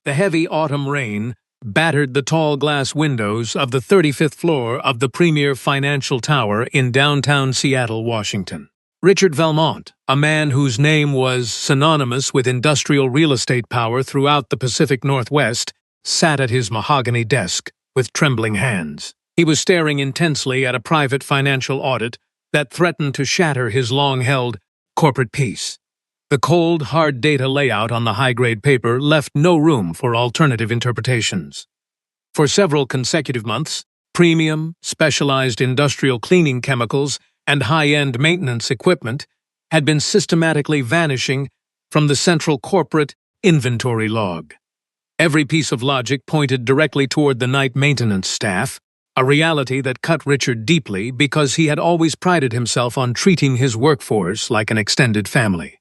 The heavy autumn rain battered the tall glass windows of the 35th floor of the premier financial tower in downtown Seattle, Washington. Richard Valmont, a man whose name was synonymous with industrial real estate power throughout the Pacific Northwest, sat at his mahogany desk with trembling hands. He was staring intensely at a private financial audit that threatened to shatter his long-held corporate peace. The cold, hard data layout on the high-grade paper left no room for alternative interpretations. For several consecutive months, premium, specialized industrial cleaning chemicals and high-end maintenance equipment had been systematically vanishing from the central corporate inventory log. Every piece of logic pointed directly toward the night maintenance staff, a reality that cut Richard deeply because he had always prided himself on treating his workforce like an extended family.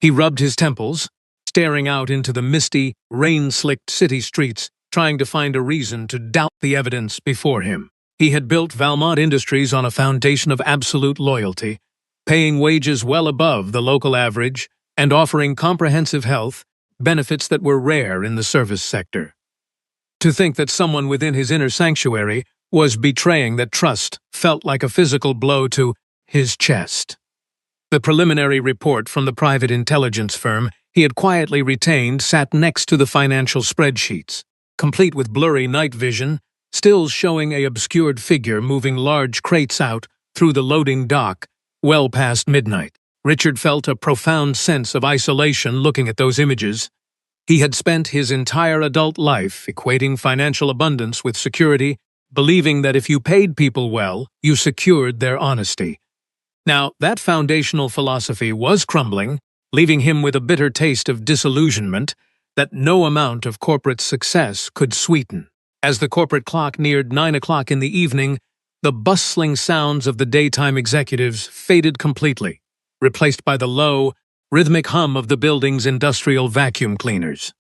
He rubbed his temples, staring out into the misty, rain-slicked city streets, trying to find a reason to doubt the evidence before him. He had built Valmont Industries on a foundation of absolute loyalty, paying wages well above the local average and offering comprehensive health benefits that were rare in the service sector. To think that someone within his inner sanctuary was betraying that trust felt like a physical blow to his chest. The preliminary report from the private intelligence firm he had quietly retained sat next to the financial spreadsheets, complete with blurry night vision, stills showing an obscured figure moving large crates out through the loading dock well past midnight. Richard felt a profound sense of isolation looking at those images. He had spent his entire adult life equating financial abundance with security, believing that if you paid people well, you secured their honesty. Now, that foundational philosophy was crumbling, leaving him with a bitter taste of disillusionment that no amount of corporate success could sweeten. As the corporate clock neared 9 o'clock in the evening, the bustling sounds of the daytime executives faded completely, replaced by the low, rhythmic hum of the building's industrial vacuum cleaners.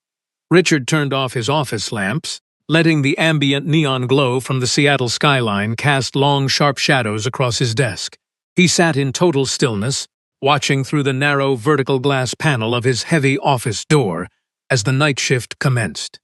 Richard turned off his office lamps, letting the ambient neon glow from the Seattle skyline cast long, sharp shadows across his desk. He sat in total stillness, watching through the narrow vertical glass panel of his heavy office door as the night shift commenced.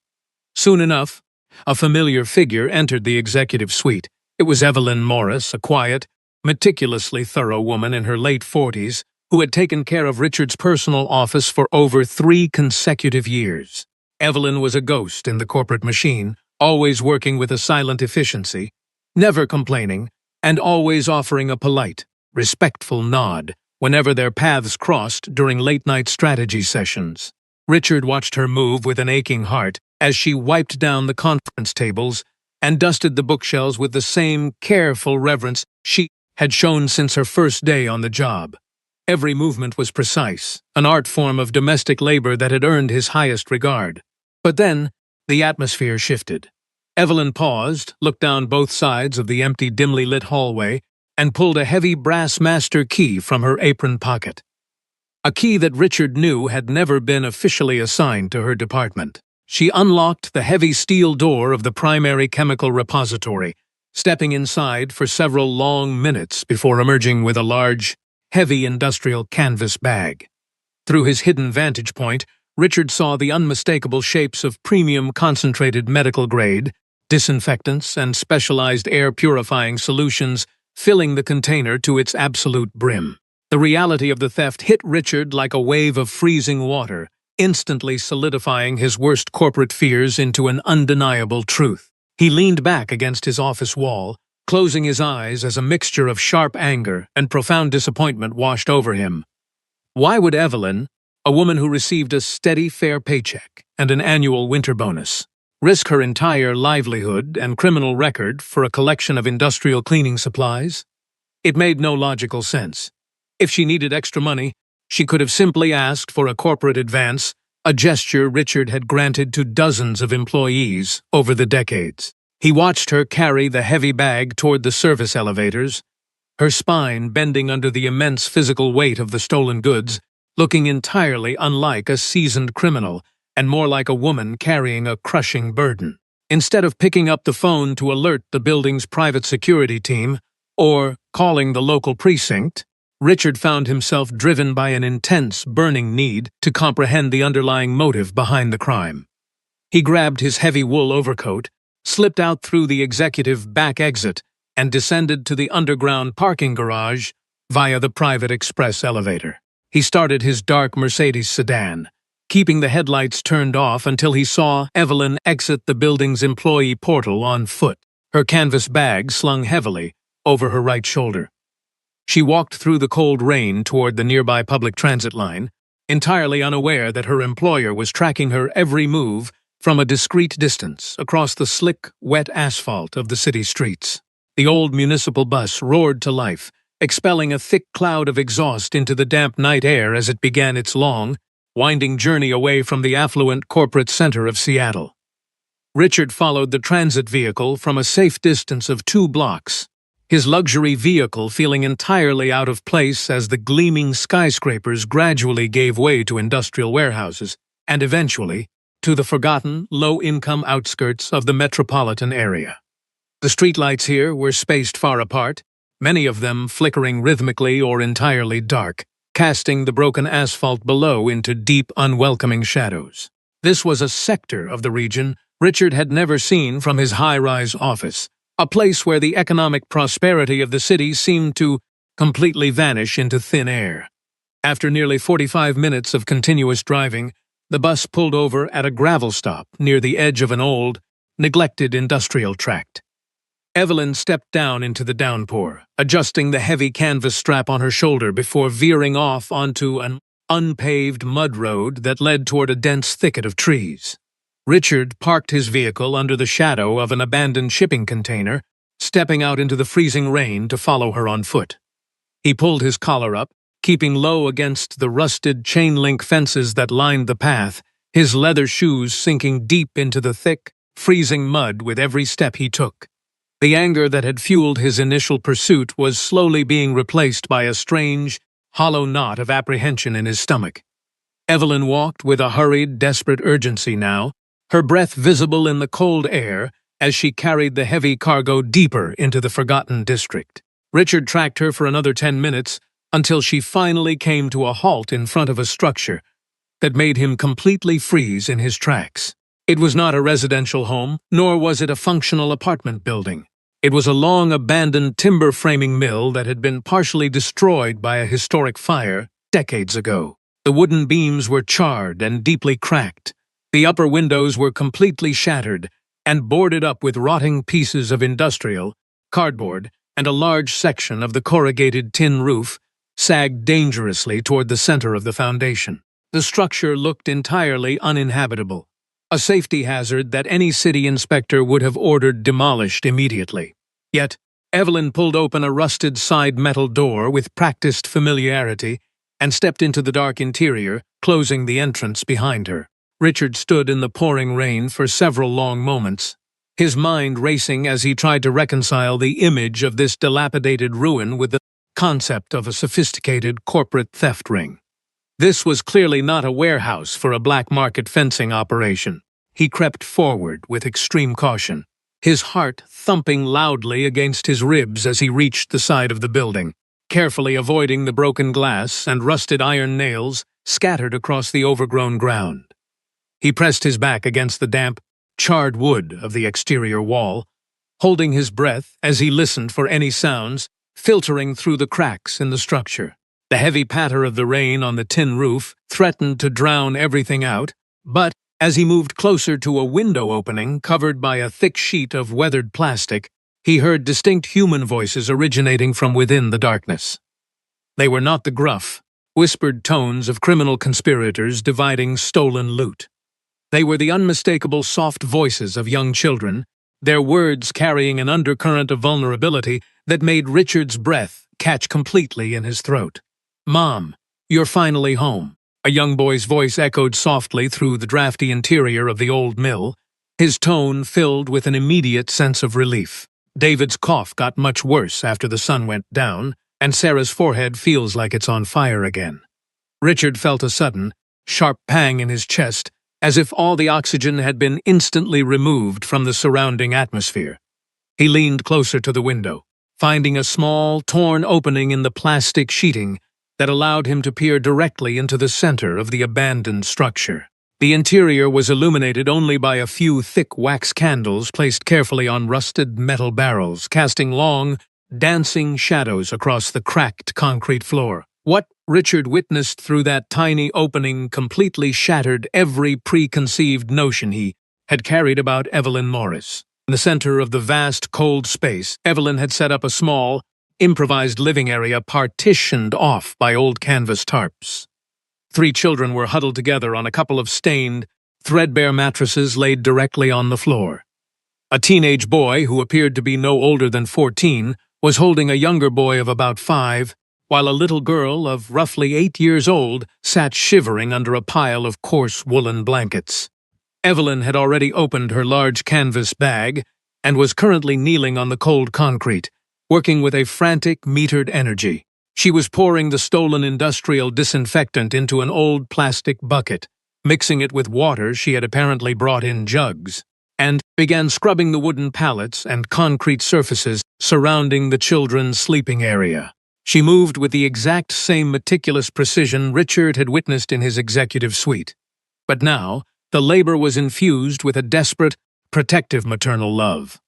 Soon enough, a familiar figure entered the executive suite. It was Evelyn Morris, a quiet, meticulously thorough woman in her late 40s who had taken care of Richard's personal office for over 3 consecutive years. Evelyn was a ghost in the corporate machine, always working with a silent efficiency, never complaining, and always offering a polite, respectful nod whenever their paths crossed during late-night strategy sessions. Richard watched her move with an aching heart as she wiped down the conference tables and dusted the bookshelves with the same careful reverence she had shown since her first day on the job. Every movement was precise, an art form of domestic labor that had earned his highest regard. But then, the atmosphere shifted. Evelyn paused, looked down both sides of the empty, dimly lit hallway, and pulled a heavy brass master key from her apron pocket. A key that Richard knew had never been officially assigned to her department. She unlocked the heavy steel door of the primary chemical repository, stepping inside for several long minutes before emerging with a large, heavy industrial canvas bag. Through his hidden vantage point, Richard saw the unmistakable shapes of premium concentrated medical grade, disinfectants, and specialized air purifying solutions filling the container to its absolute brim. The reality of the theft hit Richard like a wave of freezing water, instantly solidifying his worst corporate fears into an undeniable truth. He leaned back against his office wall, closing his eyes as a mixture of sharp anger and profound disappointment washed over him. Why would Evelyn, a woman who received a steady, fair paycheck and an annual winter bonus, risk her entire livelihood and criminal record for a collection of industrial cleaning supplies? It made no logical sense. If she needed extra money, she could have simply asked for a corporate advance, a gesture Richard had granted to dozens of employees over the decades. He watched her carry the heavy bag toward the service elevators, her spine bending under the immense physical weight of the stolen goods, looking entirely unlike a seasoned criminal and more like a woman carrying a crushing burden. Instead of picking up the phone to alert the building's private security team or calling the local precinct, Richard found himself driven by an intense, burning need to comprehend the underlying motive behind the crime. He grabbed his heavy wool overcoat, slipped out through the executive back exit, and descended to the underground parking garage via the private express elevator. He started his dark Mercedes sedan, keeping the headlights turned off until he saw Evelyn exit the building's employee portal on foot, her canvas bag slung heavily over her right shoulder. She walked through the cold rain toward the nearby public transit line, entirely unaware that her employer was tracking her every move from a discreet distance across the slick, wet asphalt of the city streets. The old municipal bus roared to life, expelling a thick cloud of exhaust into the damp night air as it began its long, winding journey away from the affluent corporate center of Seattle. Richard followed the transit vehicle from a safe distance of 2 blocks, his luxury vehicle feeling entirely out of place as the gleaming skyscrapers gradually gave way to industrial warehouses, and eventually to the forgotten, low-income outskirts of the metropolitan area. The streetlights here were spaced far apart, many of them flickering rhythmically or entirely dark, casting the broken asphalt below into deep, unwelcoming shadows. This was a sector of the region Richard had never seen from his high-rise office, a place where the economic prosperity of the city seemed to completely vanish into thin air. After nearly 45 minutes of continuous driving, the bus pulled over at a gravel stop near the edge of an old, neglected industrial tract. Evelyn stepped down into the downpour, adjusting the heavy canvas strap on her shoulder before veering off onto an unpaved mud road that led toward a dense thicket of trees. Richard parked his vehicle under the shadow of an abandoned shipping container, stepping out into the freezing rain to follow her on foot. He pulled his collar up, keeping low against the rusted chain-link fences that lined the path, his leather shoes sinking deep into the thick, freezing mud with every step he took. The anger that had fueled his initial pursuit was slowly being replaced by a strange, hollow knot of apprehension in his stomach. Evelyn walked with a hurried, desperate urgency now, her breath visible in the cold air as she carried the heavy cargo deeper into the forgotten district. Richard tracked her for another 10 minutes until she finally came to a halt in front of a structure that made him completely freeze in his tracks. It was not a residential home, nor was it a functional apartment building. It was a long-abandoned timber-framing mill that had been partially destroyed by a historic fire decades ago. The wooden beams were charred and deeply cracked. The upper windows were completely shattered and boarded up with rotting pieces of industrial, cardboard, and a large section of the corrugated tin roof sagged dangerously toward the center of the foundation. The structure looked entirely uninhabitable, a safety hazard that any city inspector would have ordered demolished immediately. Yet, Evelyn pulled open a rusted side metal door with practiced familiarity and stepped into the dark interior, closing the entrance behind her. Richard stood in the pouring rain for several long moments, his mind racing as he tried to reconcile the image of this dilapidated ruin with the concept of a sophisticated corporate theft ring. This was clearly not a warehouse for a black market fencing operation. He crept forward with extreme caution, his heart thumping loudly against his ribs as he reached the side of the building, carefully avoiding the broken glass and rusted iron nails scattered across the overgrown ground. He pressed his back against the damp, charred wood of the exterior wall, holding his breath as he listened for any sounds filtering through the cracks in the structure. The heavy patter of the rain on the tin roof threatened to drown everything out, but as he moved closer to a window opening covered by a thick sheet of weathered plastic, he heard distinct human voices originating from within the darkness. They were not the gruff, whispered tones of criminal conspirators dividing stolen loot. They were the unmistakable soft voices of young children, their words carrying an undercurrent of vulnerability that made Richard's breath catch completely in his throat. "Mom, you're finally home," a young boy's voice echoed softly through the drafty interior of the old mill, his tone filled with an immediate sense of relief. David's cough got much worse after the sun went down, and Sarah's forehead feels like it's on fire again. Richard felt a sudden, sharp pang in his chest, as if all the oxygen had been instantly removed from the surrounding atmosphere. He leaned closer to the window, finding a small, torn opening in the plastic sheeting that allowed him to peer directly into the center of the abandoned structure. The interior was illuminated only by a few thick wax candles placed carefully on rusted metal barrels, casting long, dancing shadows across the cracked concrete floor. What Richard witnessed through that tiny opening completely shattered every preconceived notion he had carried about Evelyn Morris. In the center of the vast, cold space, Evelyn had set up a small, improvised living area partitioned off by old canvas tarps. 3 children were huddled together on a couple of stained, threadbare mattresses laid directly on the floor. A teenage boy, who appeared to be no older than 14, was holding a younger boy of about 5, while a little girl of roughly 8 years old sat shivering under a pile of coarse woolen blankets. Evelyn had already opened her large canvas bag and was currently kneeling on the cold concrete, working with a frantic, metered energy. She was pouring the stolen industrial disinfectant into an old plastic bucket, mixing it with water she had apparently brought in jugs, and began scrubbing the wooden pallets and concrete surfaces surrounding the children's sleeping area. She moved with the exact same meticulous precision Richard had witnessed in his executive suite. But now, the labor was infused with a desperate, protective maternal love.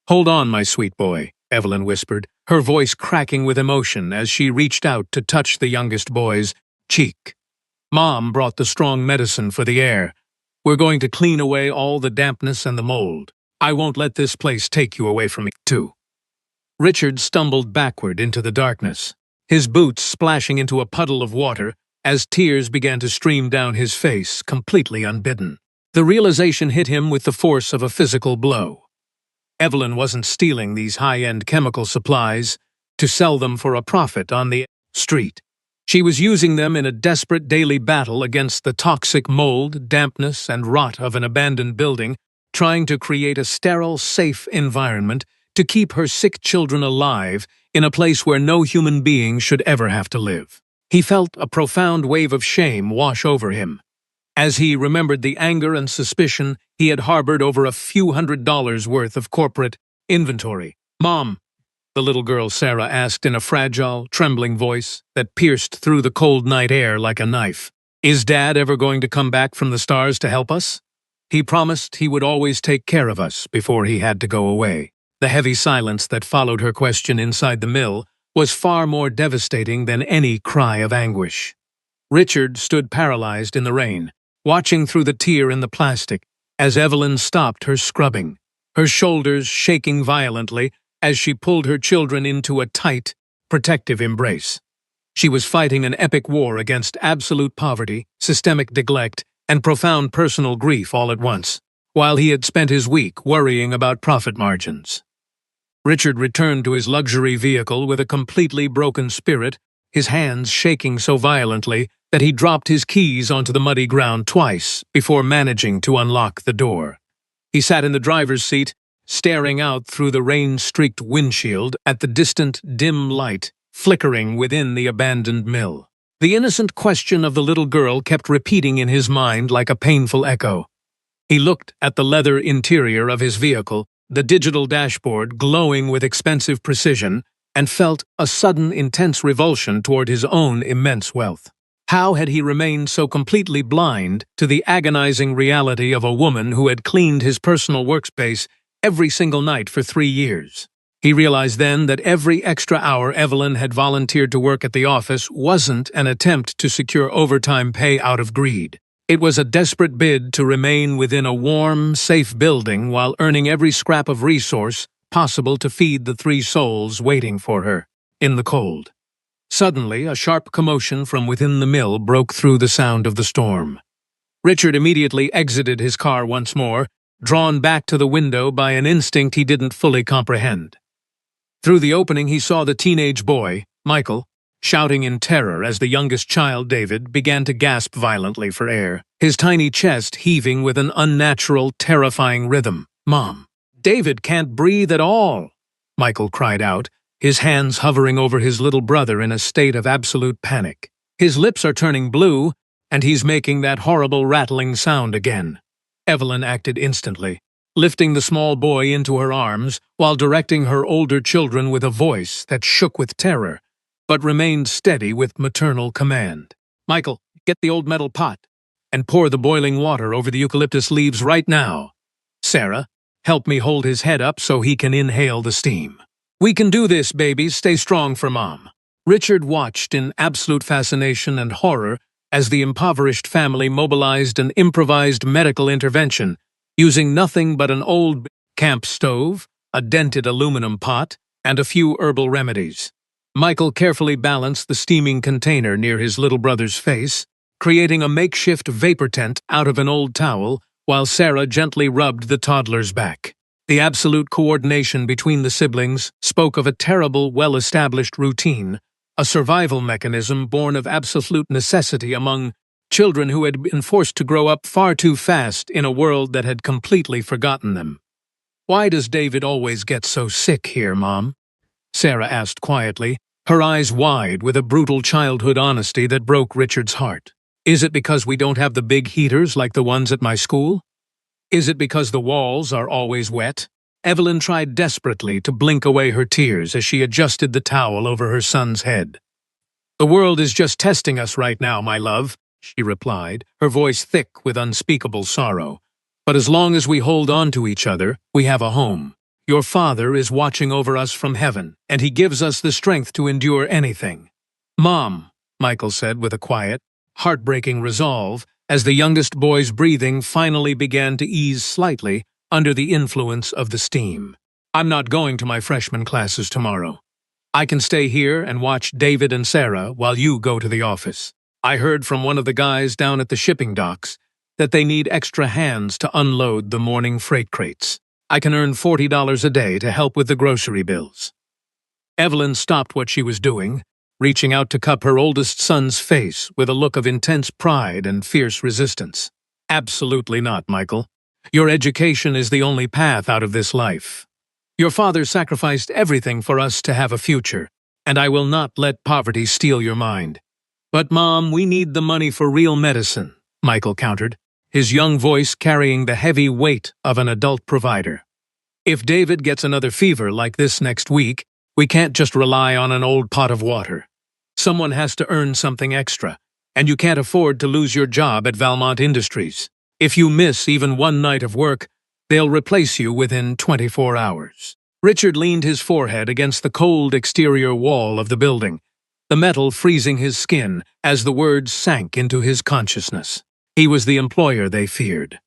"Hold on, my sweet boy," Evelyn whispered, her voice cracking with emotion as she reached out to touch the youngest boy's cheek. "Mom brought the strong medicine for the air. We're going to clean away all the dampness and the mold. I won't let this place take you away from me, too." Richard stumbled backward into the darkness, his boots splashing into a puddle of water as tears began to stream down his face, completely unbidden. The realization hit him with the force of a physical blow. Evelyn wasn't stealing these high-end chemical supplies to sell them for a profit on the street. She was using them in a desperate daily battle against the toxic mold, dampness, and rot of an abandoned building, trying to create a sterile, safe environment to keep her sick children alive in a place where no human being should ever have to live. He felt a profound wave of shame wash over him, as he remembered the anger and suspicion he had harbored over a few $100s worth of corporate inventory. "Mom," the little girl Sarah asked in a fragile, trembling voice that pierced through the cold night air like a knife, "is Dad ever going to come back from the stars to help us? He promised he would always take care of us before he had to go away." The heavy silence that followed her question inside the mill was far more devastating than any cry of anguish. Richard stood paralyzed in the rain, watching through the tear in the plastic as Evelyn stopped her scrubbing, her shoulders shaking violently as she pulled her children into a tight, protective embrace. She was fighting an epic war against absolute poverty, systemic neglect, and profound personal grief all at once, while he had spent his week worrying about profit margins. Richard returned to his luxury vehicle with a completely broken spirit, his hands shaking so violently that he dropped his keys onto the muddy ground twice before managing to unlock the door. He sat in the driver's seat, staring out through the rain-streaked windshield at the distant, dim light flickering within the abandoned mill. The innocent question of the little girl kept repeating in his mind like a painful echo. He looked at the leather interior of his vehicle, the digital dashboard glowing with expensive precision, and felt a sudden intense revulsion toward his own immense wealth. How had he remained so completely blind to the agonizing reality of a woman who had cleaned his personal workspace every single night for 3 years? He realized then that every extra hour Evelyn had volunteered to work at the office wasn't an attempt to secure overtime pay out of greed. It was a desperate bid to remain within a warm, safe building while earning every scrap of resource possible to feed the 3 souls waiting for her in the cold. Suddenly, a sharp commotion from within the mill broke through the sound of the storm. Richard immediately exited his car once more, drawn back to the window by an instinct he didn't fully comprehend. Through the opening, he saw the teenage boy, Michael, shouting in terror as the youngest child, David, began to gasp violently for air, his tiny chest heaving with an unnatural, terrifying rhythm. "Mom, David can't breathe at all," Michael cried out, his hands hovering over his little brother in a state of absolute panic. "His lips are turning blue, and he's making that horrible rattling sound again." Evelyn acted instantly, lifting the small boy into her arms while directing her older children with a voice that shook with terror, but remained steady with maternal command. "Michael, get the old metal pot, and pour the boiling water over the eucalyptus leaves right now. Sarah, help me hold his head up so he can inhale the steam. We can do this, babies. Stay strong for Mom. Richard watched in absolute fascination and horror as the impoverished family mobilized an improvised medical intervention using nothing but an old camp stove, a dented aluminum pot, and a few herbal remedies. Michael carefully balanced the steaming container near his little brother's face, creating a makeshift vapor tent out of an old towel, while Sarah gently rubbed the toddler's back. The absolute coordination between the siblings spoke of a terrible, well-established routine, a survival mechanism born of absolute necessity among children who had been forced to grow up far too fast in a world that had completely forgotten them. "Why does David always get so sick here, Mom?" Sarah asked quietly, her eyes wide with a brutal childhood honesty that broke Richard's heart. "Is it because we don't have the big heaters like the ones at my school? Is it because the walls are always wet?" Evelyn tried desperately to blink away her tears as she adjusted the towel over her son's head. "The world is just testing us right now, my love," she replied, her voice thick with unspeakable sorrow. "But as long as we hold on to each other, we have a home. Your Father is watching over us from heaven, and He gives us the strength to endure anything." "Mom," Michael said with a quiet, heartbreaking resolve, as the youngest boy's breathing finally began to ease slightly under the influence of the steam. "I'm not going to my freshman classes tomorrow. I can stay here and watch David and Sarah while you go to the office. I heard from one of the guys down at the shipping docks that they need extra hands to unload the morning freight crates. I can earn $40 a day to help with the grocery bills." Evelyn stopped what she was doing, reaching out to cup her oldest son's face with a look of intense pride and fierce resistance. "Absolutely not, Michael. Your education is the only path out of this life. Your father sacrificed everything for us to have a future, and I will not let poverty steal your mind." "But, Mom, we need the money for real medicine," Michael countered, his young voice carrying the heavy weight of an adult provider. "If David gets another fever like this next week, we can't just rely on an old pot of water. Someone has to earn something extra, and you can't afford to lose your job at Valmont Industries. If you miss even one night of work, they'll replace you within 24 hours. Richard leaned his forehead against the cold exterior wall of the building, the metal freezing his skin as the words sank into his consciousness. He was the employer they feared.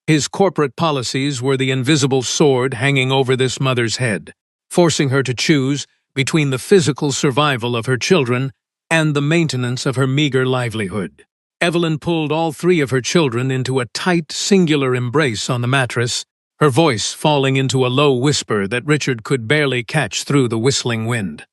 His corporate policies were the invisible sword hanging over this mother's head, forcing her to choose between the physical survival of her children and the maintenance of her meager livelihood. Evelyn pulled all three of her children into a tight, singular embrace on the mattress, her voice falling into a low whisper that Richard could barely catch through the whistling wind.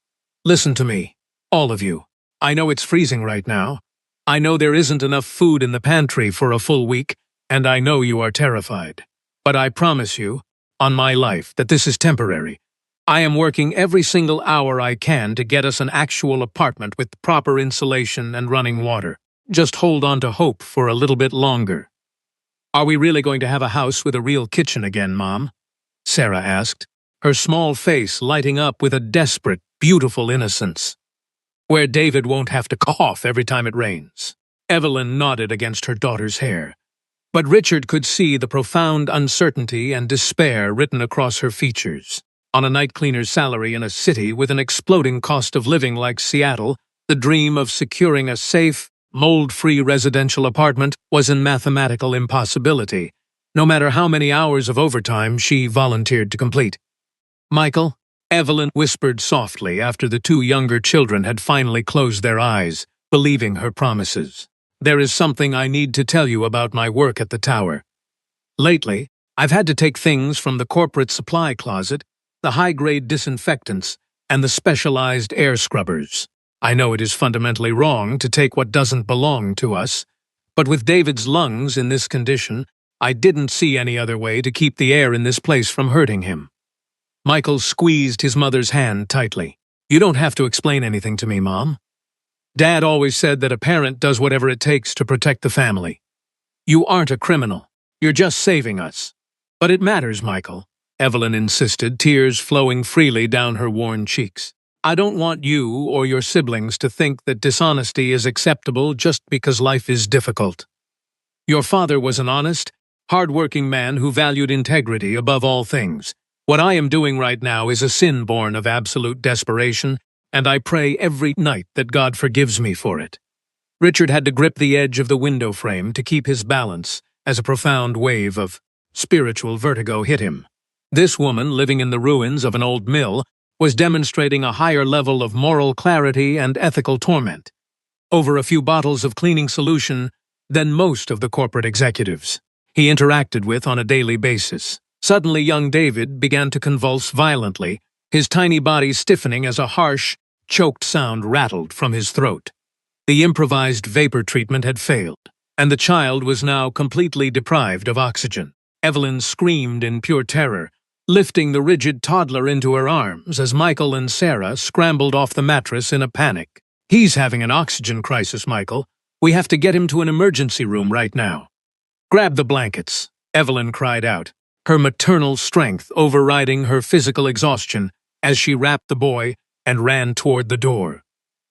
"Listen to me, all of you. I know it's freezing right now. I know there isn't enough food in the pantry for a full week, and I know you are terrified. But I promise you, on my life, that this is temporary. I am working every single hour I can to get us an actual apartment with proper insulation and running water. Just hold on to hope for a little bit longer." "Are we really going to have a house with a real kitchen again, Mom?" Sarah asked, her small face lighting up with a desperate, beautiful innocence. "Where David won't have to cough every time it rains." Evelyn nodded against her daughter's hair, but Richard could see the profound uncertainty and despair written across her features. On a night cleaner's salary in a city with an exploding cost of living like Seattle, the dream of securing a safe, mold-free residential apartment was an mathematical impossibility, no matter how many hours of overtime she volunteered to complete. "Michael," Evelyn whispered softly after the two younger children had finally closed their eyes, believing her promises. "There is something I need to tell you about my work at the tower. Lately, I've had to take things from the corporate supply closet, the high-grade disinfectants, and the specialized air scrubbers. I know it is fundamentally wrong to take what doesn't belong to us, but with David's lungs in this condition, I didn't see any other way to keep the air in this place from hurting him." Michael squeezed his mother's hand tightly. "You don't have to explain anything to me, Mom. Dad always said that a parent does whatever it takes to protect the family. You aren't a criminal. You're just saving us." "But it matters, Michael," Evelyn insisted, tears flowing freely down her worn cheeks. "I don't want you or your siblings to think that dishonesty is acceptable just because life is difficult. Your father was an honest, hard-working man who valued integrity above all things. What I am doing right now is a sin born of absolute desperation, and I pray every night that God forgives me for it." Richard had to grip the edge of the window frame to keep his balance as a profound wave of spiritual vertigo hit him. This woman, living in the ruins of an old mill, was demonstrating a higher level of moral clarity and ethical torment, over a few bottles of cleaning solution, than most of the corporate executives he interacted with on a daily basis. Suddenly, young David began to convulse violently, his tiny body stiffening as a harsh, choked sound rattled from his throat. The improvised vapor treatment had failed, and the child was now completely deprived of oxygen. Evelyn screamed in pure terror, lifting the rigid toddler into her arms as Michael and Sarah scrambled off the mattress in a panic. "He's having an oxygen crisis, Michael. We have to get him to an emergency room right now." "Grab the blankets," Evelyn cried out, her maternal strength overriding her physical exhaustion as she wrapped the boy and ran toward the door.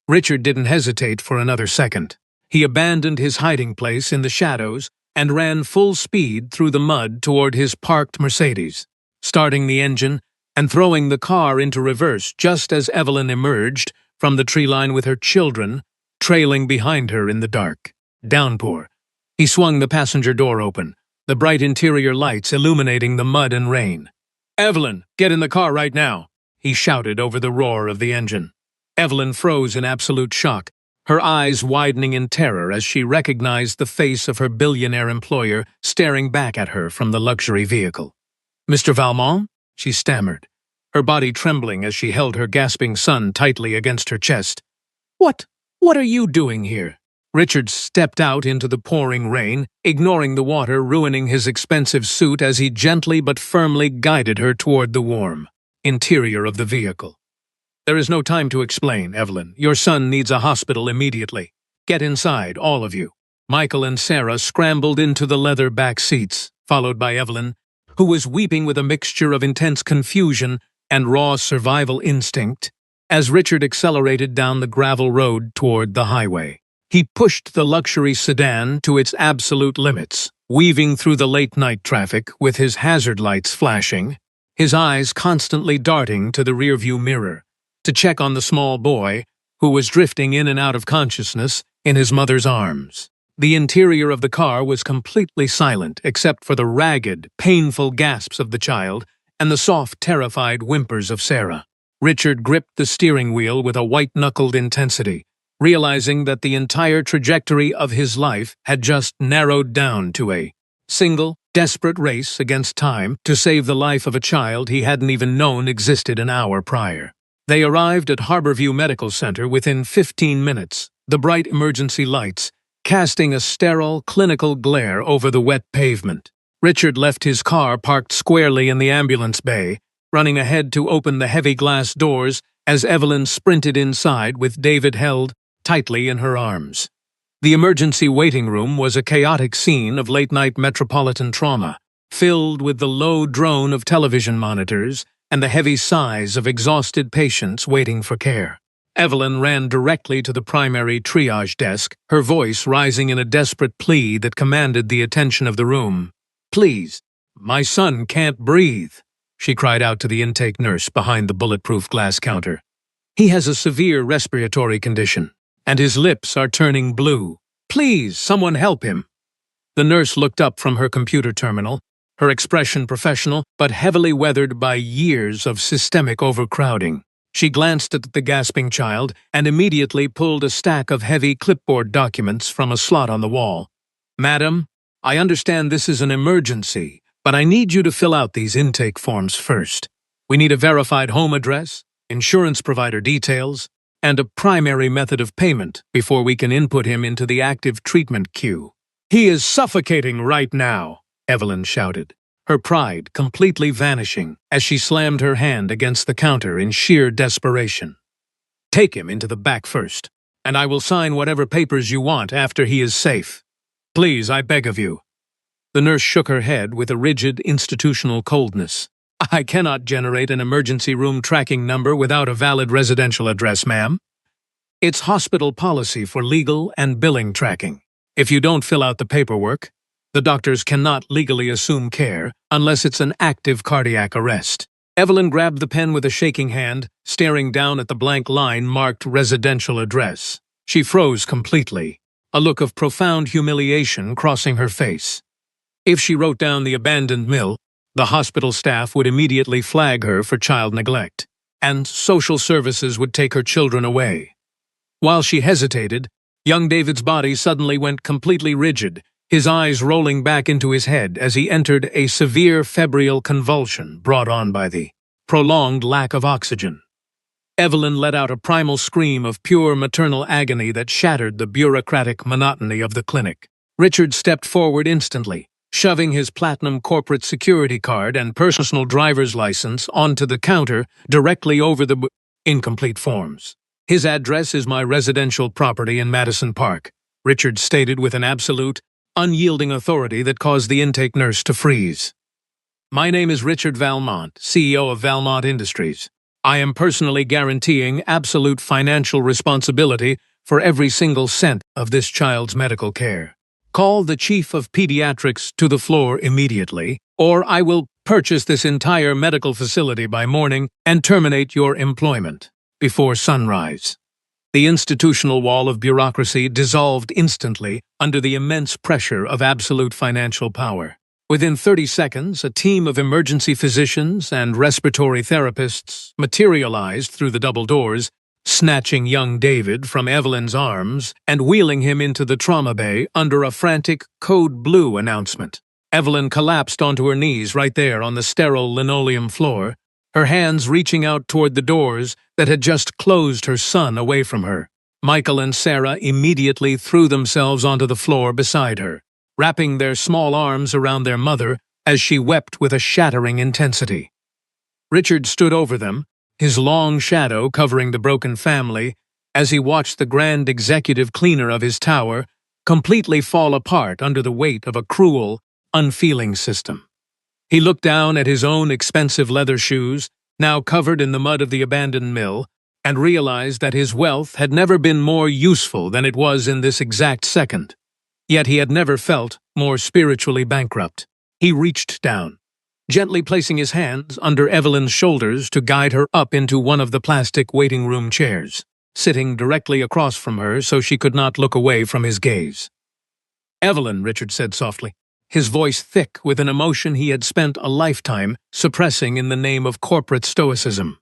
Richard didn't hesitate for another second. He abandoned his hiding place in the shadows and ran full speed through the mud toward his parked Mercedes, starting the engine and throwing the car into reverse just as Evelyn emerged from the tree line with her children trailing behind her in the dark downpour. He swung the passenger door open, the bright interior lights illuminating the mud and rain. "Evelyn, get in the car right now," he shouted over the roar of the engine. Evelyn froze in absolute shock, her eyes widening in terror as she recognized the face of her billionaire employer staring back at her from the luxury vehicle. "Mr. Valmont?" she stammered, her body trembling as she held her gasping son tightly against her chest. What are you doing here?" Richard stepped out into the pouring rain, ignoring the water ruining his expensive suit as he gently but firmly guided her toward the warm interior of the vehicle. "There is no time to explain, Evelyn. Your son needs a hospital immediately. Get inside, all of you." Michael and Sarah scrambled into the leather back seats, followed by Evelyn, who was weeping with a mixture of intense confusion and raw survival instinct, as Richard accelerated down the gravel road toward the highway. He pushed the luxury sedan to its absolute limits, weaving through the late-night traffic with his hazard lights flashing, his eyes constantly darting to the rearview mirror to check on the small boy who was drifting in and out of consciousness in his mother's arms. The interior of the car was completely silent except for the ragged, painful gasps of the child and the soft, terrified whimpers of Sarah. Richard gripped the steering wheel with a white-knuckled intensity, realizing that the entire trajectory of his life had just narrowed down to a single, desperate race against time to save the life of a child he hadn't even known existed an hour prior. They arrived at Harborview Medical Center within 15 minutes, the bright emergency lights casting a sterile, clinical glare over the wet pavement. Richard left his car parked squarely in the ambulance bay, running ahead to open the heavy glass doors as Evelyn sprinted inside with David held tightly in her arms. The emergency waiting room was a chaotic scene of late-night metropolitan trauma, filled with the low drone of television monitors and the heavy sighs of exhausted patients waiting for care. Evelyn ran directly to the primary triage desk, her voice rising in a desperate plea that commanded the attention of the room. "Please, my son can't breathe," she cried out to the intake nurse behind the bulletproof glass counter. "He has a severe respiratory condition, and his lips are turning blue. Please, someone help him." The nurse looked up from her computer terminal, her expression professional but heavily weathered by years of systemic overcrowding. She glanced at the gasping child and immediately pulled a stack of heavy clipboard documents from a slot on the wall. "Madam, I understand this is an emergency, but I need you to fill out these intake forms first. We need a verified home address, insurance provider details, and a primary method of payment before we can input him into the active treatment queue." "He is suffocating right now," Evelyn shouted, her pride completely vanishing as she slammed her hand against the counter in sheer desperation. "Take him into the back first, and I will sign whatever papers you want after he is safe. Please, I beg of you." The nurse shook her head with a rigid institutional coldness. "I cannot generate an emergency room tracking number without a valid residential address, ma'am. It's hospital policy for legal and billing tracking. If you don't fill out the paperwork, The doctors cannot legally assume care unless it's an active cardiac arrest. Evelyn grabbed the pen with a shaking hand, staring down at the blank line marked residential address. She froze completely, a look of profound humiliation crossing her face. If she wrote down the abandoned mill, the hospital staff would immediately flag her for child neglect, and social services would take her children away. While she hesitated, young David's body suddenly went completely rigid, his eyes rolling back into his head as he entered a severe febrile convulsion brought on by the prolonged lack of oxygen. Evelyn let out a primal scream of pure maternal agony that shattered the bureaucratic monotony of the clinic. Richard stepped forward instantly, shoving his platinum corporate security card and personal driver's license onto the counter directly over the incomplete forms. "His address is my residential property in Madison Park," Richard stated with an absolute, unyielding authority that caused the intake nurse to freeze. "My name is Richard Valmont, CEO of Valmont Industries. I am personally guaranteeing absolute financial responsibility for every single cent of this child's medical care. Call the Chief of Pediatrics to the floor immediately, or I will purchase this entire medical facility by morning and terminate your employment before sunrise." The institutional wall of bureaucracy dissolved instantly under the immense pressure of absolute financial power. Within 30 seconds, a team of emergency physicians and respiratory therapists materialized through the double doors, snatching young David from Evelyn's arms and wheeling him into the trauma bay under a frantic Code Blue announcement. Evelyn collapsed onto her knees right there on the sterile linoleum floor, her hands reaching out toward the doors that had just closed her son away from her. Michael and Sarah immediately threw themselves onto the floor beside her, wrapping their small arms around their mother as she wept with a shattering intensity. Richard stood over them, his long shadow covering the broken family, as he watched the grand executive cleaner of his tower completely fall apart under the weight of a cruel, unfeeling system. He looked down at his own expensive leather shoes, now covered in the mud of the abandoned mill, and realized that his wealth had never been more useful than it was in this exact second. Yet he had never felt more spiritually bankrupt. He reached down, gently placing his hands under Evelyn's shoulders to guide her up into one of the plastic waiting room chairs, sitting directly across from her so she could not look away from his gaze. "Evelyn," Richard said softly, his voice thick with an emotion he had spent a lifetime suppressing in the name of corporate stoicism.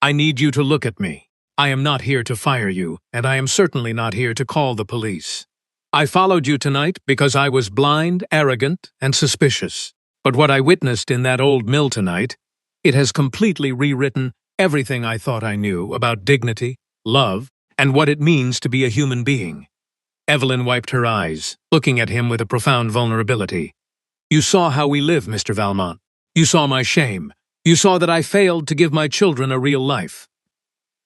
"I need you to look at me. I am not here to fire you, and I am certainly not here to call the police. I followed you tonight because I was blind, arrogant, and suspicious. But what I witnessed in that old mill tonight, it has completely rewritten everything I thought I knew about dignity, love, and what it means to be a human being." Evelyn wiped her eyes, looking at him with a profound vulnerability. "You saw how we live, Mr. Valmont. You saw my shame. You saw that I failed to give my children a real life."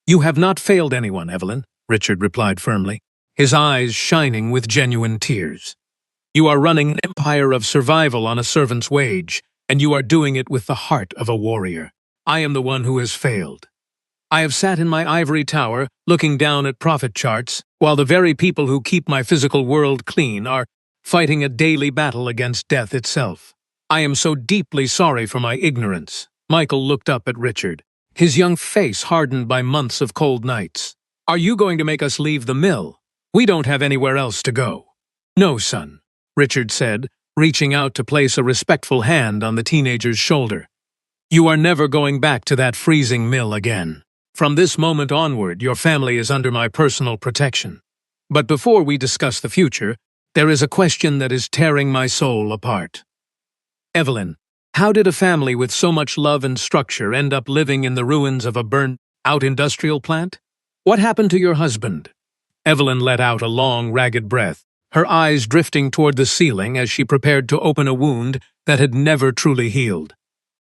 "You have not failed anyone, Evelyn," Richard replied firmly, his eyes shining with genuine tears. "You are running an empire of survival on a servant's wage, and you are doing it with the heart of a warrior. I am the one who has failed. I have sat in my ivory tower, looking down at profit charts, while the very people who keep my physical world clean are fighting a daily battle against death itself. I am so deeply sorry for my ignorance." Michael looked up at Richard, his young face hardened by months of cold nights. "Are you going to make us leave the mill? We don't have anywhere else to go." "No, son," Richard said, reaching out to place a respectful hand on the teenager's shoulder. "You are never going back to that freezing mill again. From this moment onward, your family is under my personal protection. But before we discuss the future, there is a question that is tearing my soul apart. Evelyn, how did a family with so much love and structure end up living in the ruins of a burnt-out industrial plant? What happened to your husband?" Evelyn let out a long, ragged breath, her eyes drifting toward the ceiling as she prepared to open a wound that had never truly healed.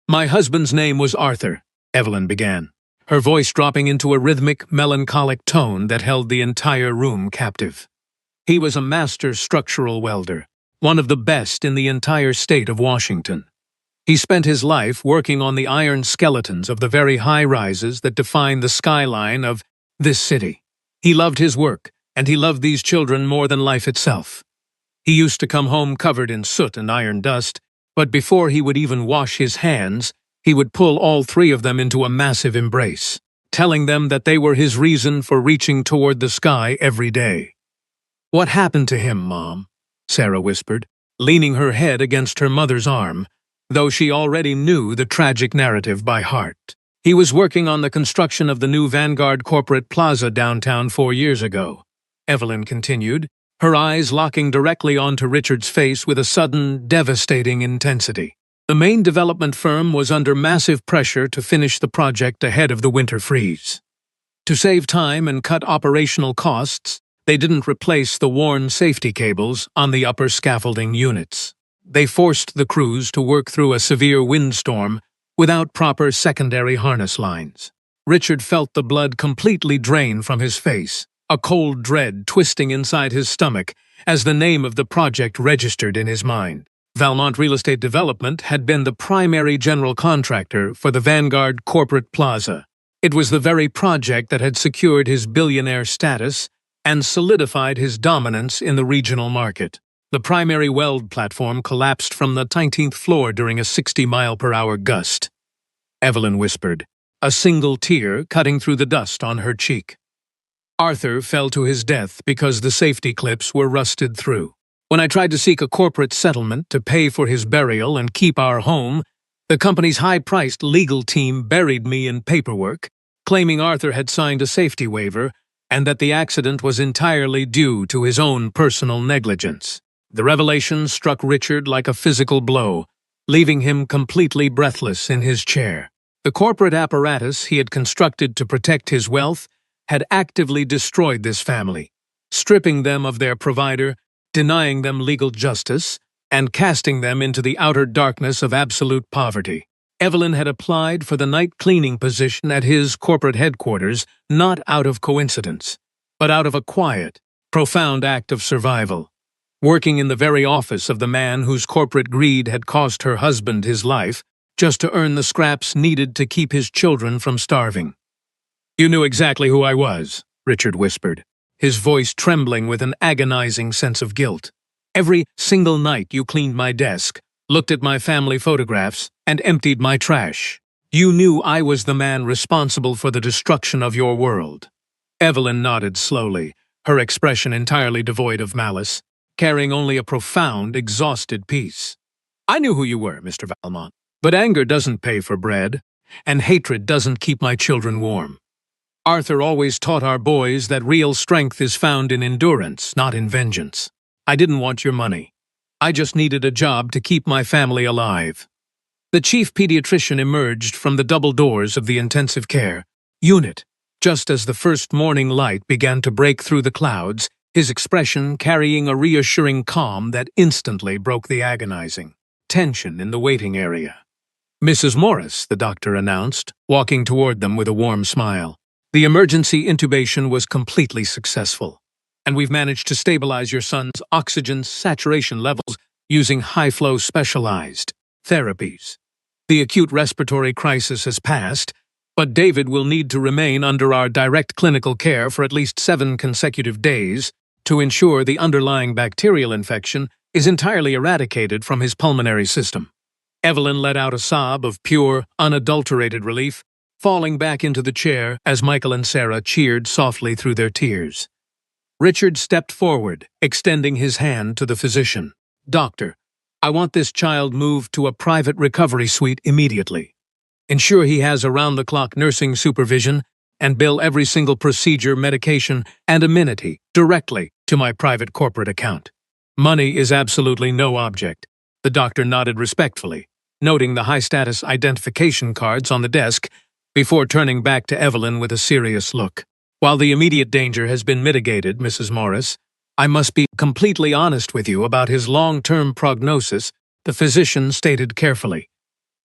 "My husband's name was Arthur," Evelyn began, her voice dropping into a rhythmic, melancholic tone that held the entire room captive. "He was a master structural welder, one of the best in the entire state of Washington. He spent his life working on the iron skeletons of the very high-rises that define the skyline of this city. He loved his work, and he loved these children more than life itself. He used to come home covered in soot and iron dust, but before he would even wash his hands, he would pull all three of them into a massive embrace, telling them that they were his reason for reaching toward the sky every day. "What happened to him, Mom?" Sarah whispered, leaning her head against her mother's arm, though she already knew the tragic narrative by heart. "He was working on the construction of the new Vanguard corporate plaza downtown 4 years ago," Evelyn continued, her eyes locking directly onto Richard's face with a sudden, devastating intensity. "The main development firm was under massive pressure to finish the project ahead of the winter freeze. To save time and cut operational costs, they didn't replace the worn safety cables on the upper scaffolding units. They forced the crews to work through a severe windstorm without proper secondary harness lines." Richard felt the blood completely drain from his face, a cold dread twisting inside his stomach as the name of the project registered in his mind. Valmont Real Estate Development had been the primary general contractor for the Vanguard corporate plaza. It was the very project that had secured his billionaire status and solidified his dominance in the regional market. The primary weld platform collapsed from the 19th floor during a 60-mile-per-hour gust. Evelyn whispered, a single tear cutting through the dust on her cheek. "Arthur fell to his death because the safety clips were rusted through. When I tried to seek a corporate settlement to pay for his burial and keep our home, the company's high-priced legal team buried me in paperwork, claiming Arthur had signed a safety waiver and that the accident was entirely due to his own personal negligence." The revelation struck Richard like a physical blow, leaving him completely breathless in his chair. The corporate apparatus he had constructed to protect his wealth had actively destroyed this family, stripping them of their provider, denying them legal justice, and casting them into the outer darkness of absolute poverty. Evelyn had applied for the night cleaning position at his corporate headquarters not out of coincidence, but out of a quiet, profound act of survival. Working in the very office of the man whose corporate greed had cost her husband his life, just to earn the scraps needed to keep his children from starving. "You knew exactly who I was," Richard whispered, his voice trembling with an agonizing sense of guilt. "Every single night you cleaned my desk, looked at my family photographs, and emptied my trash. You knew I was the man responsible for the destruction of your world." Evelyn nodded slowly, her expression entirely devoid of malice, carrying only a profound, exhausted peace. "I knew who you were, Mr. Valmont. But anger doesn't pay for bread, and hatred doesn't keep my children warm. Arthur always taught our boys that real strength is found in endurance, not in vengeance. I didn't want your money. I just needed a job to keep my family alive." The chief pediatrician emerged from the double doors of the intensive care unit, just as the first morning light began to break through the clouds, his expression carrying a reassuring calm that instantly broke the agonizing tension in the waiting area. "Mrs. Morris," the doctor announced, walking toward them with a warm smile. "The emergency intubation was completely successful, and we've managed to stabilize your son's oxygen saturation levels using high-flow specialized therapies. The acute respiratory crisis has passed, but David will need to remain under our direct clinical care for at least 7 consecutive days to ensure the underlying bacterial infection is entirely eradicated from his pulmonary system." Evelyn let out a sob of pure, unadulterated relief, falling back into the chair as Michael and Sarah cheered softly through their tears. Richard stepped forward, extending his hand to the physician. "Doctor, I want this child moved to a private recovery suite immediately. Ensure he has around-the-clock nursing supervision and bill every single procedure, medication, and amenity directly to my private corporate account. Money is absolutely no object." The doctor nodded respectfully, noting the high-status identification cards on the desk before turning back to Evelyn with a serious look. "While the immediate danger has been mitigated, Mrs. Morris, I must be completely honest with you about his long-term prognosis," the physician stated carefully.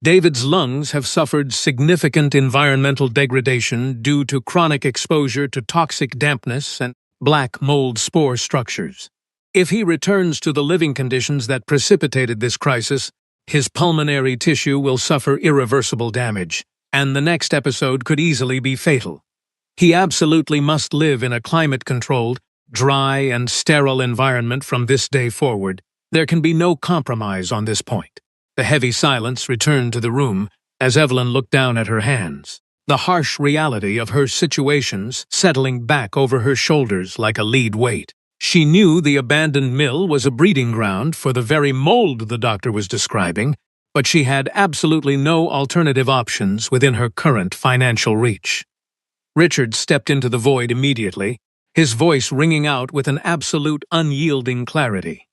"David's lungs have suffered significant environmental degradation due to chronic exposure to toxic dampness and black mold spore structures. If he returns to the living conditions that precipitated this crisis, his pulmonary tissue will suffer irreversible damage, and the next episode could easily be fatal. He absolutely must live in a climate-controlled, dry, and sterile environment from this day forward. There can be no compromise on this point. The heavy silence returned to the room as Evelyn looked down at her hands, the harsh reality of her situations settling back over her shoulders like a lead weight. She knew the abandoned mill was a breeding ground for the very mold the doctor was describing, but she had absolutely no alternative options within her current financial reach. Richard stepped into the void immediately, his voice ringing out with an absolute unyielding clarity.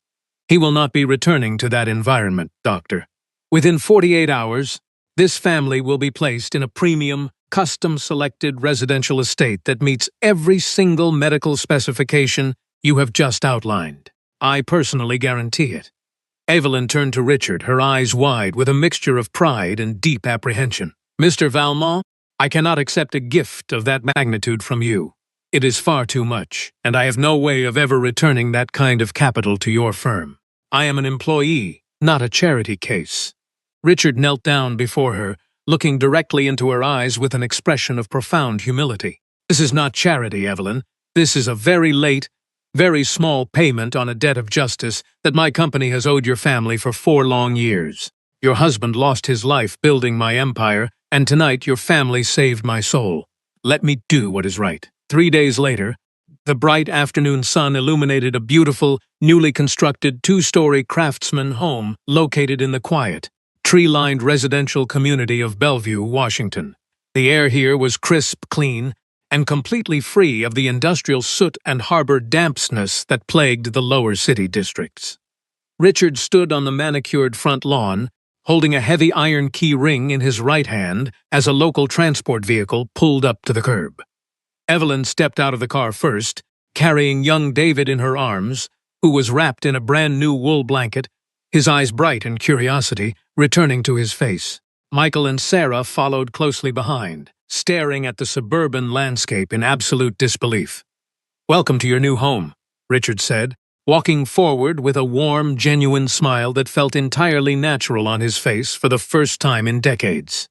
He will not be returning to that environment, Doctor. Within 48 hours, this family will be placed in a premium, custom-selected residential estate that meets every single medical specification you have just outlined. I personally guarantee it. Evelyn turned to Richard, her eyes wide with a mixture of pride and deep apprehension. Mr. Valmont, I cannot accept a gift of that magnitude from you. It is far too much, and I have no way of ever returning that kind of capital to your firm. I am an employee, not a charity case. Richard knelt down before her, looking directly into her eyes with an expression of profound humility. This is not charity, Evelyn. This is a very late, very small payment on a debt of justice that my company has owed your family for 4 long years. Your husband lost his life building my empire, and tonight your family saved my soul. Let me do what is right. 3 days later, the bright afternoon sun illuminated a beautiful, newly constructed 2-story craftsman home located in the quiet, tree-lined residential community of Bellevue, Washington. The air here was crisp, clean, and completely free of the industrial soot and harbor dampness that plagued the lower city districts. Richard stood on the manicured front lawn, holding a heavy iron key ring in his right hand as a local transport vehicle pulled up to the curb. Evelyn stepped out of the car first, carrying young David in her arms, who was wrapped in a brand-new wool blanket, his eyes bright in curiosity, returning to his face. Michael and Sarah followed closely behind, staring at the suburban landscape in absolute disbelief. "Welcome to your new home," Richard said, walking forward with a warm, genuine smile that felt entirely natural on his face for the first time in decades.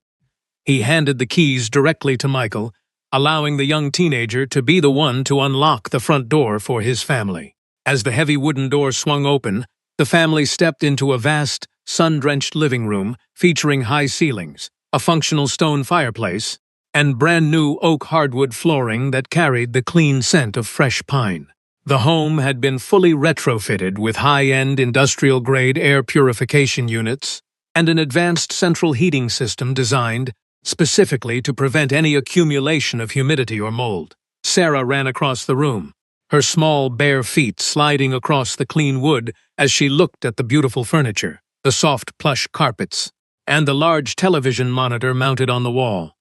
He handed the keys directly to Michael, allowing the young teenager to be the one to unlock the front door for his family. As the heavy wooden door swung open, the family stepped into a vast, sun-drenched living room featuring high ceilings, a functional stone fireplace, and brand-new oak hardwood flooring that carried the clean scent of fresh pine. The home had been fully retrofitted with high-end industrial-grade air purification units and an advanced central heating system designed specifically to prevent any accumulation of humidity or mold. Sarah ran across the room, her small bare feet sliding across the clean wood as she looked at the beautiful furniture, the soft plush carpets, and the large television monitor mounted on the wall.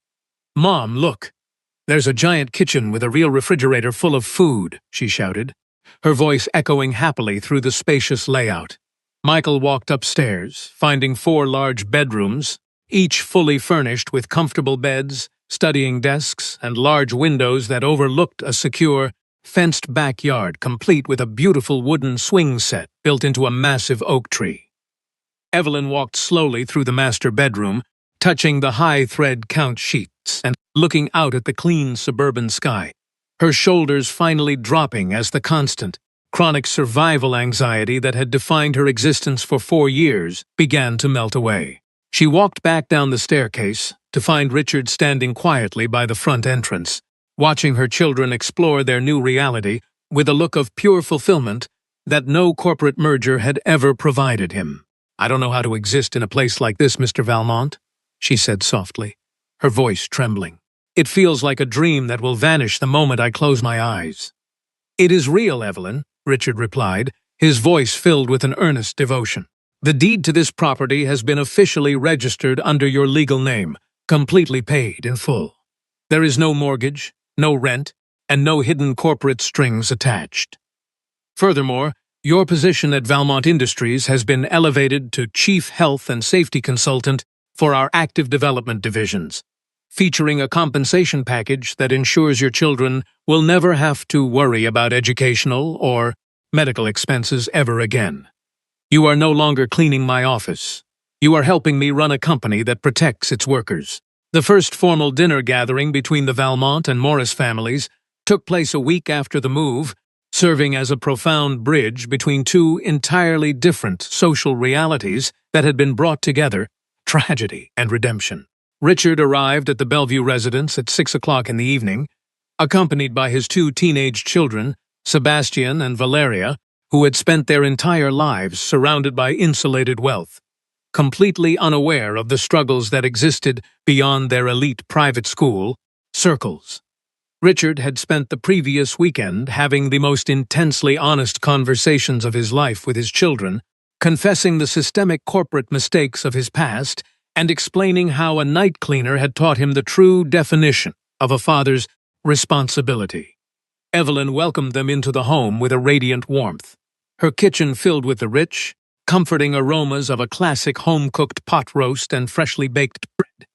"Mom, look! There's a giant kitchen with a real refrigerator full of food," she shouted, her voice echoing happily through the spacious layout. Michael walked upstairs, finding 4 large bedrooms, each fully furnished with comfortable beds, studying desks, and large windows that overlooked a secure, fenced backyard complete with a beautiful wooden swing set built into a massive oak tree. Evelyn walked slowly through the master bedroom, touching the high-thread count sheets and looking out at the clean suburban sky, her shoulders finally dropping as the constant, chronic survival anxiety that had defined her existence for 4 years began to melt away. She walked back down the staircase to find Richard standing quietly by the front entrance, watching her children explore their new reality with a look of pure fulfillment that no corporate merger had ever provided him. "I don't know how to exist in a place like this, Mr. Valmont," she said softly, her voice trembling. "It feels like a dream that will vanish the moment I close my eyes." "It is real, Evelyn," Richard replied, his voice filled with an earnest devotion. "The deed to this property has been officially registered under your legal name, completely paid in full. There is no mortgage, no rent, and no hidden corporate strings attached. Furthermore, your position at Valmont Industries has been elevated to Chief Health and Safety Consultant for our active development divisions, featuring a compensation package that ensures your children will never have to worry about educational or medical expenses ever again. You are no longer cleaning my office. You are helping me run a company that protects its workers." The first formal dinner gathering between the Valmont and Morris families took place a week after the move serving as a profound bridge between two entirely different social realities that had been brought together, tragedy and redemption. Richard arrived at the Bellevue residence at 6 o'clock in the evening, accompanied by his two teenage children, Sebastian and Valeria, who had spent their entire lives surrounded by insulated wealth, completely unaware of the struggles that existed beyond their elite private school circles. Richard had spent the previous weekend having the most intensely honest conversations of his life with his children, confessing the systemic corporate mistakes of his past and explaining how a night cleaner had taught him the true definition of a father's responsibility. Evelyn welcomed them into the home with a radiant warmth, her kitchen filled with the rich, comforting aromas of a classic home-cooked pot roast and freshly baked bread.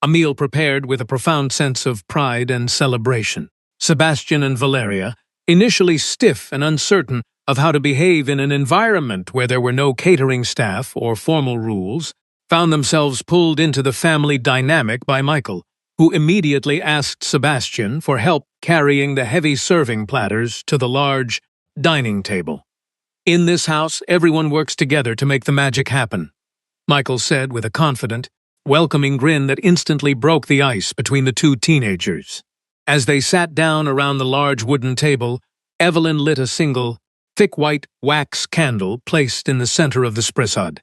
A meal prepared with a profound sense of pride and celebration. Sebastian and Valeria, initially stiff and uncertain of how to behave in an environment where there were no catering staff or formal rules, found themselves pulled into the family dynamic by Michael, who immediately asked Sebastian for help carrying the heavy serving platters to the large dining table. "In this house, everyone works together to make the magic happen," Michael said with a confident, welcoming grin that instantly broke the ice between the two teenagers. As they sat down around the large wooden table, Evelyn lit a single, thick white wax candle placed in the center of the sprisade,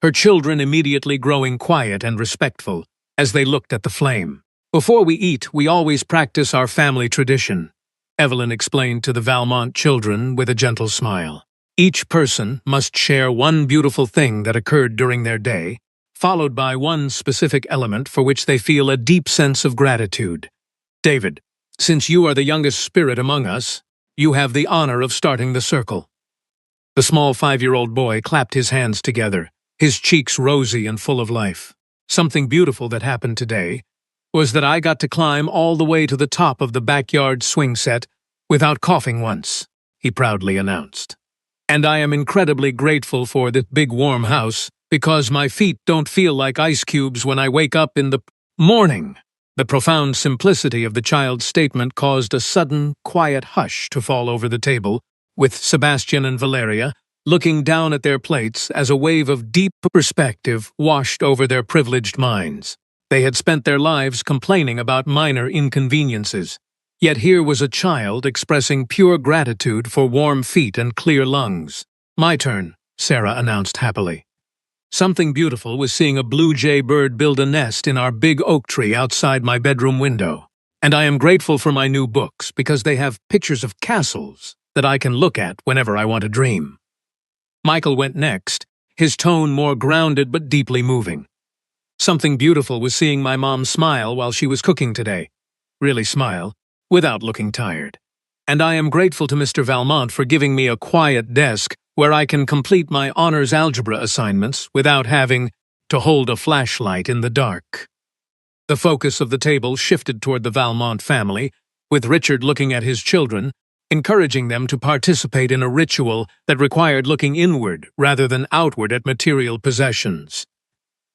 her children immediately growing quiet and respectful as they looked at the flame. "Before we eat, we always practice our family tradition," Evelyn explained to the Valmont children with a gentle smile. "Each person must share one beautiful thing that occurred during their day, followed by one specific element for which they feel a deep sense of gratitude. David, since you are the youngest spirit among us, you have the honor of starting the circle." The small 5-year-old boy clapped his hands together, his cheeks rosy and full of life. "Something beautiful that happened today was that I got to climb all the way to the top of the backyard swing set without coughing once," he proudly announced. "And I am incredibly grateful for this big warm house because my feet don't feel like ice cubes when I wake up in the morning." The profound simplicity of the child's statement caused a sudden, quiet hush to fall over the table, with Sebastian and Valeria looking down at their plates as a wave of deep perspective washed over their privileged minds. They had spent their lives complaining about minor inconveniences, yet here was a child expressing pure gratitude for warm feet and clear lungs. "My turn," Sarah announced happily. "Something beautiful was seeing a blue jay bird build a nest in our big oak tree outside my bedroom window. And I am grateful for my new books because they have pictures of castles that I can look at whenever I want to dream." Michael went next, his tone more grounded but deeply moving. "Something beautiful was seeing my mom smile while she was cooking today. Really smile, without looking tired. And I am grateful to Mr. Valmont for giving me a quiet desk where I can complete my honors algebra assignments without having to hold a flashlight in the dark." The focus of the table shifted toward the Valmont family, with Richard looking at his children, encouraging them to participate in a ritual that required looking inward rather than outward at material possessions.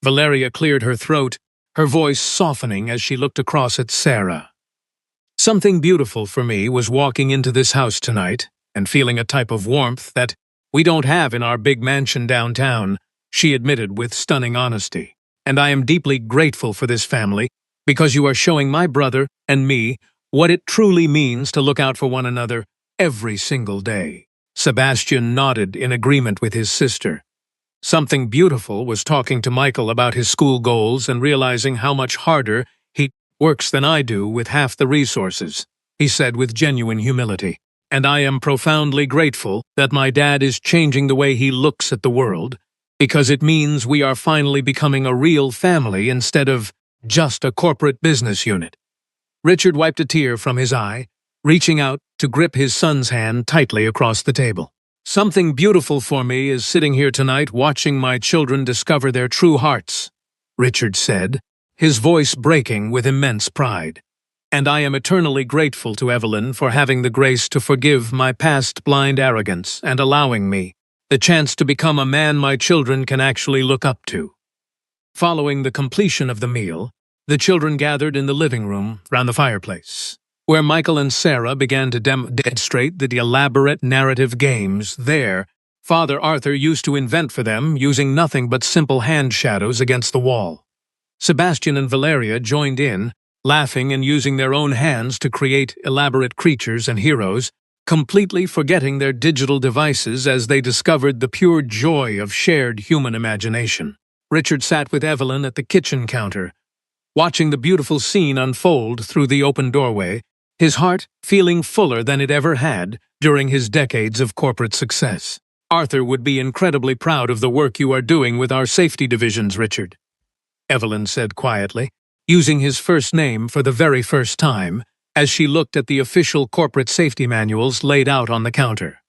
Valeria cleared her throat, her voice softening as she looked across at Sarah. "Something beautiful for me was walking into this house tonight and feeling a type of warmth that we don't have in our big mansion downtown," she admitted with stunning honesty. "And I am deeply grateful for this family because you are showing my brother and me what it truly means to look out for one another every single day." Sebastian nodded in agreement with his sister. Something beautiful was talking to Michael about his school goals and realizing how much harder he works than I do with half the resources, he said with genuine humility. "And I am profoundly grateful that my dad is changing the way he looks at the world, because it means we are finally becoming a real family instead of just a corporate business unit." Richard wiped a tear from his eye, reaching out to grip his son's hand tightly across the table. "Something beautiful for me is sitting here tonight watching my children discover their true hearts," Richard said, his voice breaking with immense pride. "And I am eternally grateful to Evelyn for having the grace to forgive my past blind arrogance and allowing me the chance to become a man my children can actually look up to." Following the completion of the meal, the children gathered in the living room round the fireplace. where Michael and Sarah began to demonstrate the elaborate narrative games there Father Arthur used to invent for them using nothing but simple hand shadows against the wall. Sebastian and Valeria joined in, laughing and using their own hands to create elaborate creatures and heroes, completely forgetting their digital devices as they discovered the pure joy of shared human imagination. Richard sat with Evelyn at the kitchen counter, watching the beautiful scene unfold through the open doorway, his heart feeling fuller than it ever had during his decades of corporate success. "Arthur would be incredibly proud of the work you are doing with our safety divisions, Richard," Evelyn said quietly, using his first name for the very first time, as she looked at the official corporate safety manuals laid out on the counter.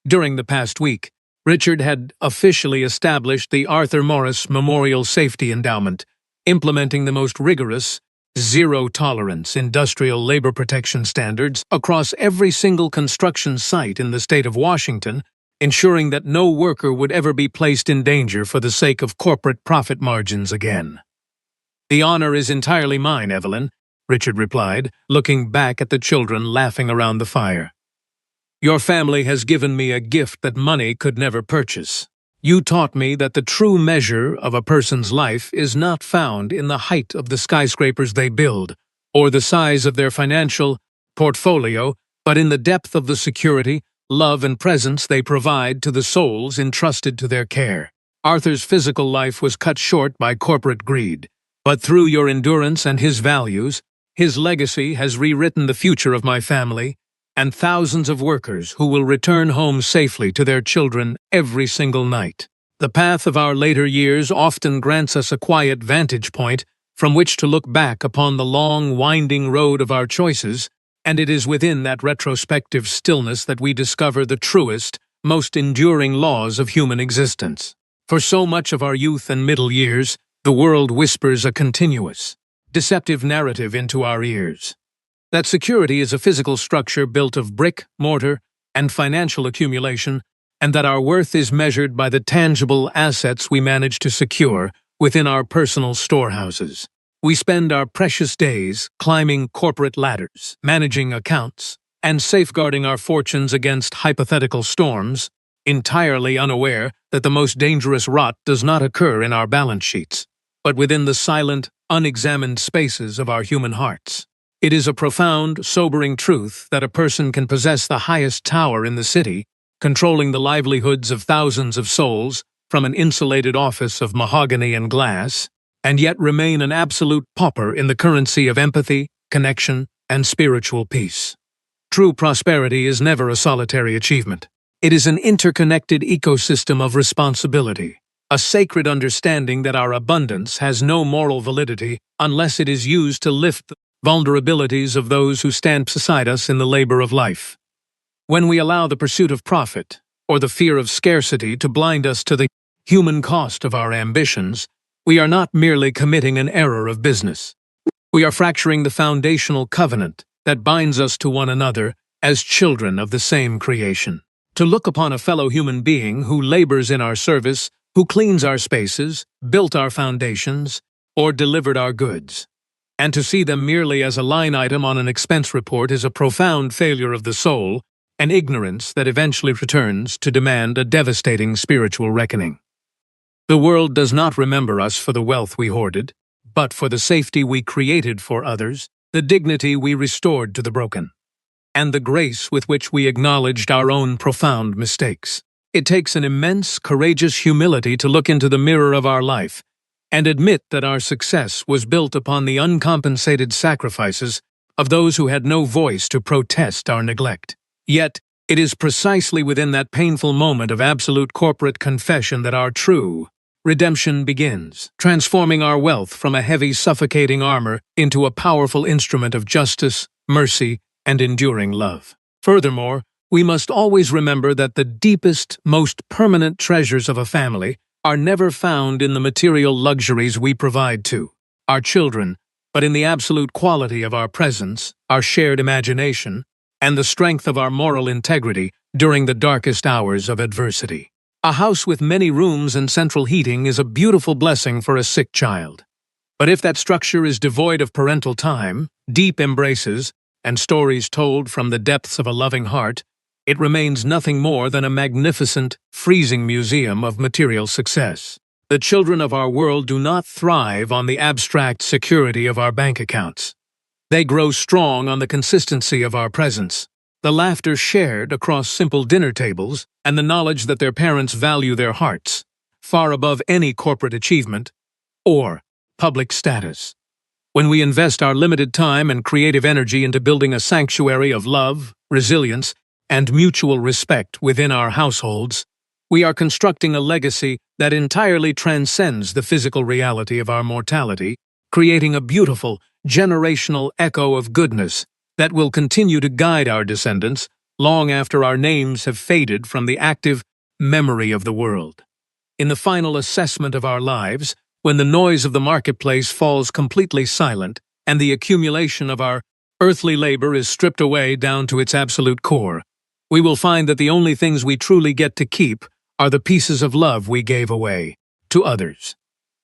During the past week, Richard had officially established the Arthur Morris Memorial Safety Endowment, implementing the most rigorous, zero-tolerance industrial labor protection standards across every single construction site in the state of Washington, ensuring that no worker would ever be placed in danger for the sake of corporate profit margins again. "The honor is entirely mine, Evelyn," Richard replied, looking back at the children laughing around the fire. "Your family has given me a gift that money could never purchase. You taught me that the true measure of a person's life is not found in the height of the skyscrapers they build, or the size of their financial portfolio, but in the depth of the security, love, and presence they provide to the souls entrusted to their care. Arthur's physical life was cut short by corporate greed, but through your endurance and his values, his legacy has rewritten the future of my family and thousands of workers who will return home safely to their children every single night. The path of our later years often grants us a quiet vantage point from which to look back upon the long, winding road of our choices, and it is within that retrospective stillness that we discover the truest, most enduring laws of human existence. For so much of our youth and middle years, the world whispers a continuous, deceptive narrative into our ears. That security is a physical structure built of brick, mortar, and financial accumulation, and that our worth is measured by the tangible assets we manage to secure within our personal storehouses. We spend our precious days climbing corporate ladders, managing accounts, and safeguarding our fortunes against hypothetical storms, entirely unaware that the most dangerous rot does not occur in our balance sheets, but within the silent, unexamined spaces of our human hearts. It is a profound, sobering truth that a person can possess the highest tower in the city, controlling the livelihoods of thousands of souls from an insulated office of mahogany and glass, and yet remain an absolute pauper in the currency of empathy, connection, and spiritual peace. True prosperity is never a solitary achievement. It is an interconnected ecosystem of responsibility, a sacred understanding that our abundance has no moral validity unless it is used to lift the vulnerabilities of those who stand beside us in the labor of life. When we allow the pursuit of profit or the fear of scarcity to blind us to the human cost of our ambitions, we are not merely committing an error of business. We are fracturing the foundational covenant that binds us to one another as children of the same creation. To look upon a fellow human being who labors in our service, who cleans our spaces, built our foundations, or delivered our goods, and to see them merely as a line item on an expense report is a profound failure of the soul, an ignorance that eventually returns to demand a devastating spiritual reckoning. The world does not remember us for the wealth we hoarded, but for the safety we created for others, the dignity we restored to the broken, and the grace with which we acknowledged our own profound mistakes. It takes an immense, courageous humility to look into the mirror of our life and admit that our success was built upon the uncompensated sacrifices of those who had no voice to protest our neglect. Yet, it is precisely within that painful moment of absolute corporate confession that our true redemption begins, transforming our wealth from a heavy, suffocating armor into a powerful instrument of justice, mercy, and enduring love. Furthermore, we must always remember that the deepest, most permanent treasures of a family are never found in the material luxuries we provide to our children, but in the absolute quality of our presence, our shared imagination, and the strength of our moral integrity during the darkest hours of adversity. A house with many rooms and central heating is a beautiful blessing for a sick child. But if that structure is devoid of parental time, deep embraces, and stories told from the depths of a loving heart, it remains nothing more than a magnificent, freezing museum of material success. The children of our world do not thrive on the abstract security of our bank accounts. They grow strong on the consistency of our presence, the laughter shared across simple dinner tables, and the knowledge that their parents value their hearts, far above any corporate achievement or public status. When we invest our limited time and creative energy into building a sanctuary of love, resilience, and mutual respect within our households, we are constructing a legacy that entirely transcends the physical reality of our mortality, creating a beautiful, generational echo of goodness that will continue to guide our descendants long after our names have faded from the active memory of the world. In the final assessment of our lives, when the noise of the marketplace falls completely silent and the accumulation of our earthly labor is stripped away down to its absolute core, we will find that the only things we truly get to keep are the pieces of love we gave away to others.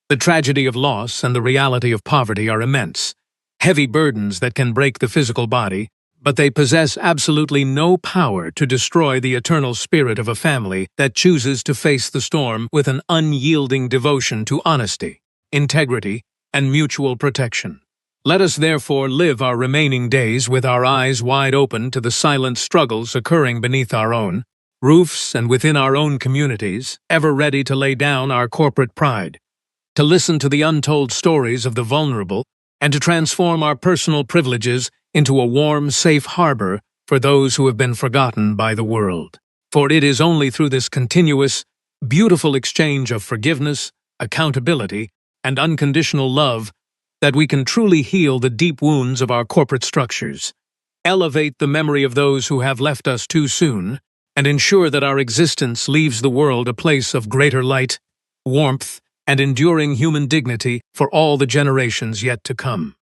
The tragedy of loss and the reality of poverty are immense, heavy burdens that can break the physical body, but they possess absolutely no power to destroy the eternal spirit of a family that chooses to face the storm with an unyielding devotion to honesty, integrity, and mutual protection. Let us therefore live our remaining days with our eyes wide open to the silent struggles occurring beneath our own roofs and within our own communities, ever ready to lay down our corporate pride, to listen to the untold stories of the vulnerable, and to transform our personal privileges into a warm, safe harbor for those who have been forgotten by the world. For it is only through this continuous, beautiful exchange of forgiveness, accountability, and unconditional love that we can truly heal the deep wounds of our corporate structures, elevate the memory of those who have left us too soon, and ensure that our existence leaves the world a place of greater light, warmth, and enduring human dignity for all the generations yet to come.